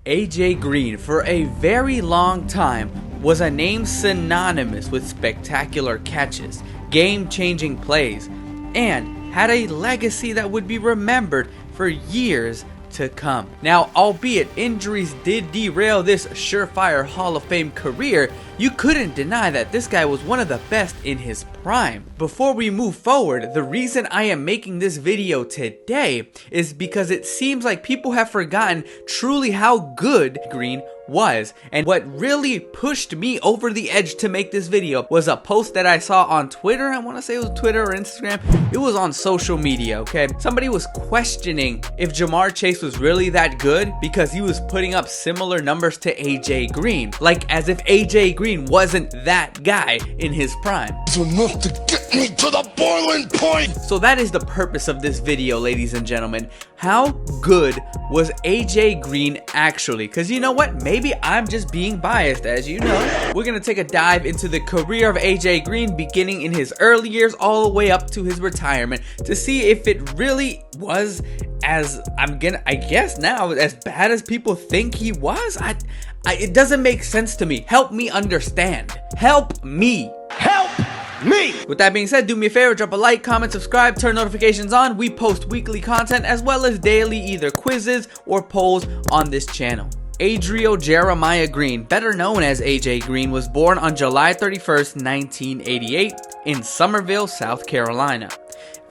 AJ Green, for a very long time, was a name synonymous with spectacular catches, game-changing plays, and had a legacy that would be remembered for years to come. Now, albeit injuries did derail this surefire Hall of Fame career, you couldn't deny that this guy was one of the best in his prime. Before we move forward, the reason I am making this video today is because it seems like people have forgotten truly how good Green was. And what really pushed me over the edge to make this video was a post that I saw on Twitter. I want to say it was Twitter or Instagram. It was on social media, okay? Somebody was questioning if Jamar Chase was really that good because he was putting up similar numbers to AJ Green. Like as if AJ Green wasn't that guy in his prime. It's enough to get me to the boiling point! So that is the purpose of this video, ladies and gentlemen. How good was AJ Green actually? Because you know what? Maybe I'm just being biased, as you know. We're going to take a dive into the career of AJ Green, beginning in his early years all the way up to his retirement, to see if it really was as, I guess now, as bad as people think he was. It doesn't make sense to me. Help me understand. Help me. Help me! With that being said, do me a favor, drop a like, comment, subscribe, turn notifications on. We post weekly content as well as daily either quizzes or polls on this channel. Adrio Jeremiah Green, better known as AJ Green, was born on July 31st, 1988 in Summerville, South Carolina.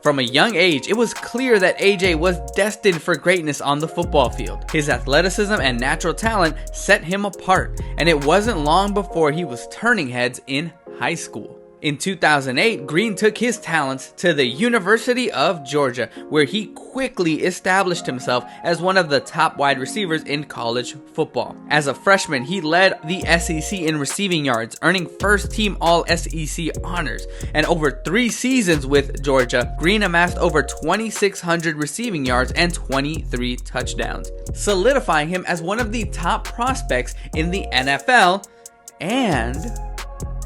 From a young age, it was clear that AJ was destined for greatness on the football field. His athleticism and natural talent set him apart, and it wasn't long before he was turning heads in high school. In 2008, Green took his talents to the University of Georgia, where he quickly established himself as one of the top wide receivers in college football. As a freshman, he led the SEC in receiving yards, earning first-team All-SEC honors. And over 3 seasons with Georgia, Green amassed over 2,600 receiving yards and 23 touchdowns, solidifying him as one of the top prospects in the NFL and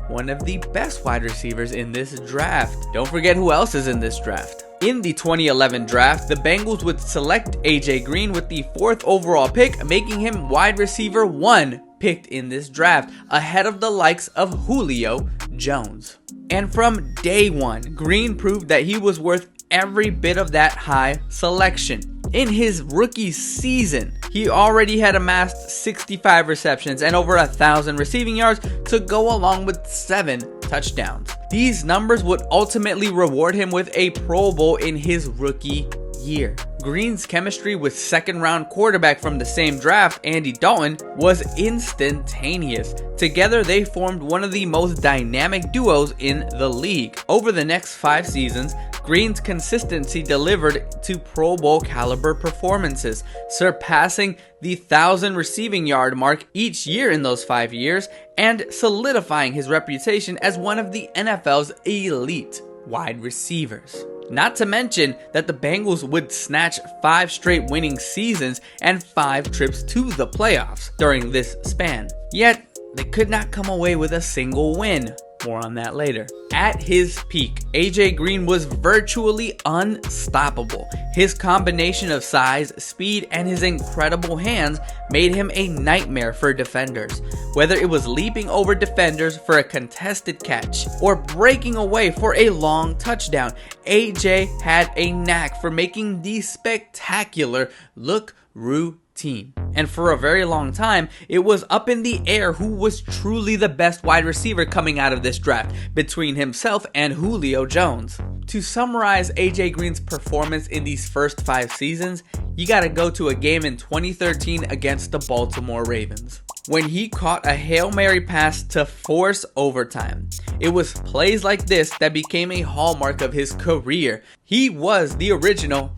one of the best wide receivers in this draft. Don't forget who else is in this draft. In the 2011 draft, the Bengals would select AJ Green with the 4th overall pick, making him wide receiver 1 picked in this draft, ahead of the likes of Julio Jones. And from day one, Green proved that he was worth every bit of that high selection. In his rookie season, he already had amassed 65 receptions and over 1,000 receiving yards to go along with 7 touchdowns. These numbers would ultimately reward him with a Pro Bowl in his rookie year. Green's chemistry with second-round quarterback from the same draft, Andy Dalton, was instantaneous. Together, they formed one of the most dynamic duos in the league. Over the next 5 seasons, Green's consistency delivered to Pro Bowl caliber performances, surpassing the 1,000 receiving yard mark each year in those 5 years, and solidifying his reputation as one of the NFL's elite wide receivers. Not to mention that the Bengals would snatch 5 straight winning seasons and 5 trips to the playoffs during this span. Yet, they could not come away with a single win. More on that later. At his peak, AJ Green was virtually unstoppable. His combination of size, speed, and his incredible hands made him a nightmare for defenders. Whether it was leaping over defenders for a contested catch or breaking away for a long touchdown, AJ had a knack for making the spectacular look routine. And for a very long time, it was up in the air who was truly the best wide receiver coming out of this draft, between himself and Julio Jones. To summarize AJ Green's performance in these first 5 seasons, you gotta go to a game in 2013 against the Baltimore Ravens, when he caught a Hail Mary pass to force overtime. It was plays like this that became a hallmark of his career. He was the original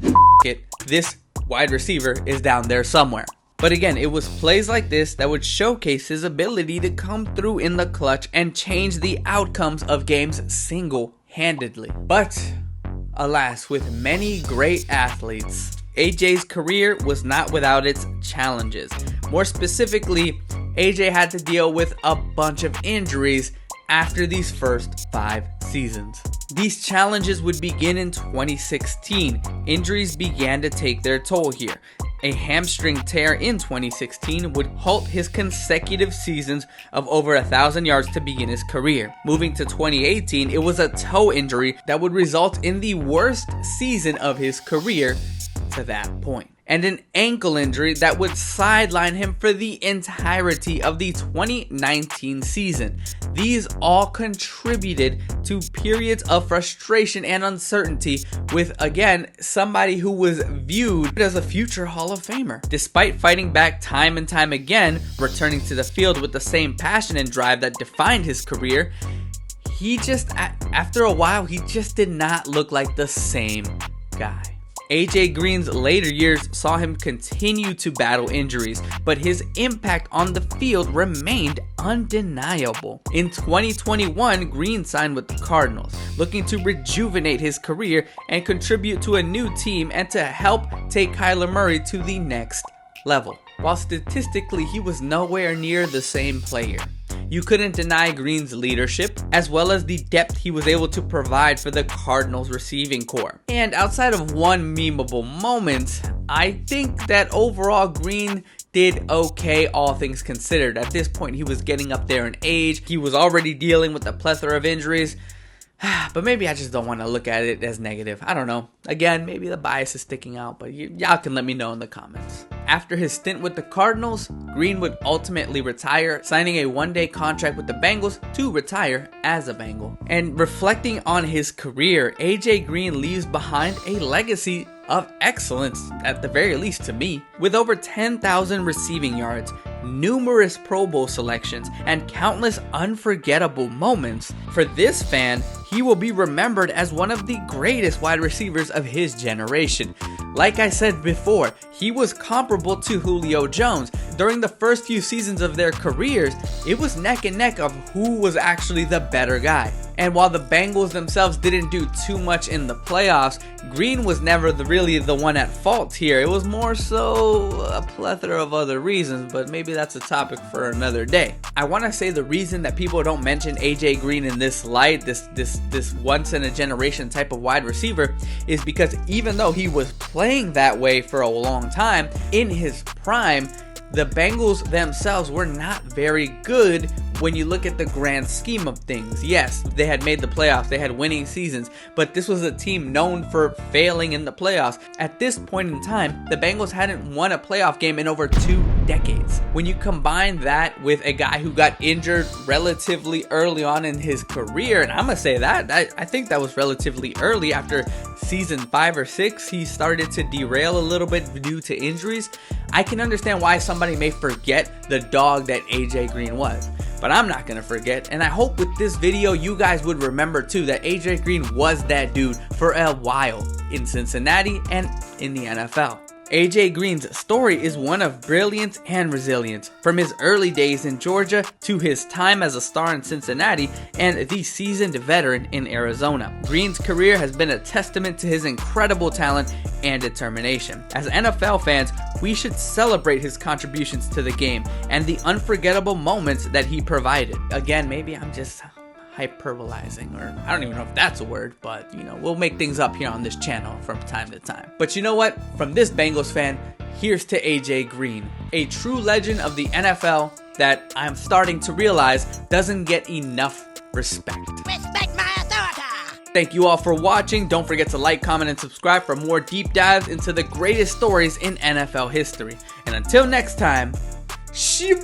this wide receiver is down there somewhere. But again, it was plays like this that would showcase his ability to come through in the clutch and change the outcomes of games single-handedly. But alas, with many great athletes, AJ's career was not without its challenges. More specifically, AJ had to deal with a bunch of injuries after these first 5 seasons. These challenges would begin in 2016. Injuries began to take their toll here. A hamstring tear in 2016 would halt his consecutive seasons of over 1,000 yards to begin his career. Moving to 2018, it was a toe injury that would result in the worst season of his career to that point, and an ankle injury that would sideline him for the entirety of the 2019 season. These all contributed to periods of frustration and uncertainty with, again, somebody who was viewed as a future Hall of Famer. Despite fighting back time and time again, returning to the field with the same passion and drive that defined his career, he just, after a while, he just did not look like the same guy. AJ Green's later years saw him continue to battle injuries, but his impact on the field remained undeniable. In 2021, Green signed with the Cardinals, looking to rejuvenate his career and contribute to a new team and to help take Kyler Murray to the next level. While statistically he was nowhere near the same player, you couldn't deny Green's leadership, as well as the depth he was able to provide for the Cardinals receiving corps. And outside of one memeable moment, I think that overall Green did okay, all things considered. At this point, he was getting up there in age. He was already dealing with a plethora of injuries. But maybe I just don't want to look at it as negative. I don't know. Again, maybe the bias is sticking out, but y'all can let me know in the comments. After his stint with the Cardinals, Green would ultimately retire, signing a one-day contract with the Bengals to retire as a Bengal. And reflecting on his career, AJ Green leaves behind a legacy of excellence, at the very least to me, with over 10,000 receiving yards, numerous Pro Bowl selections, and countless unforgettable moments. For this fan, he will be remembered as one of the greatest wide receivers of his generation. Like I said before, he was comparable to Julio Jones. During the first few seasons of their careers, it was neck and neck of who was actually the better guy. And while the Bengals themselves didn't do too much in the playoffs, Green was never really the one at fault here. It was more so a plethora of other reasons, but maybe that's a topic for another day. I want to say the reason that people don't mention AJ Green in this light, this once in a generation type of wide receiver, is because even though he was playing that way for a long time, in his prime, the Bengals themselves were not very good when you look at the grand scheme of things. Yes, they had made the playoffs, they had winning seasons, but this was a team known for failing in the playoffs. At this point in time, the Bengals hadn't won a playoff game in over 2 decades. When you combine that with a guy who got injured relatively early on in his career, and I'm gonna say that, I think that was relatively early. After season 5 or 6, he started to derail a little bit due to injuries. I can understand why somebody may forget the dog that AJ Green was, but I'm not gonna forget. And I hope with this video you guys would remember too that AJ Green was that dude for a while in Cincinnati and in the NFL. AJ Green's story is one of brilliance and resilience, from his early days in Georgia to his time as a star in Cincinnati and the seasoned veteran in Arizona. Green's career has been a testament to his incredible talent and determination. As NFL fans, we should celebrate his contributions to the game and the unforgettable moments that he provided. Again, maybe I'm just hyperbolizing, or I don't even know if that's a word, but you know, we'll make things up here on this channel from time to time. But you know what? From this Bengals fan, here's to AJ Green, a true legend of the NFL that I'm starting to realize doesn't get enough respect. Respect my authority! Thank you all for watching. Don't forget to like, comment, and subscribe for more deep dives into the greatest stories in NFL history. And until next time, Shibuya!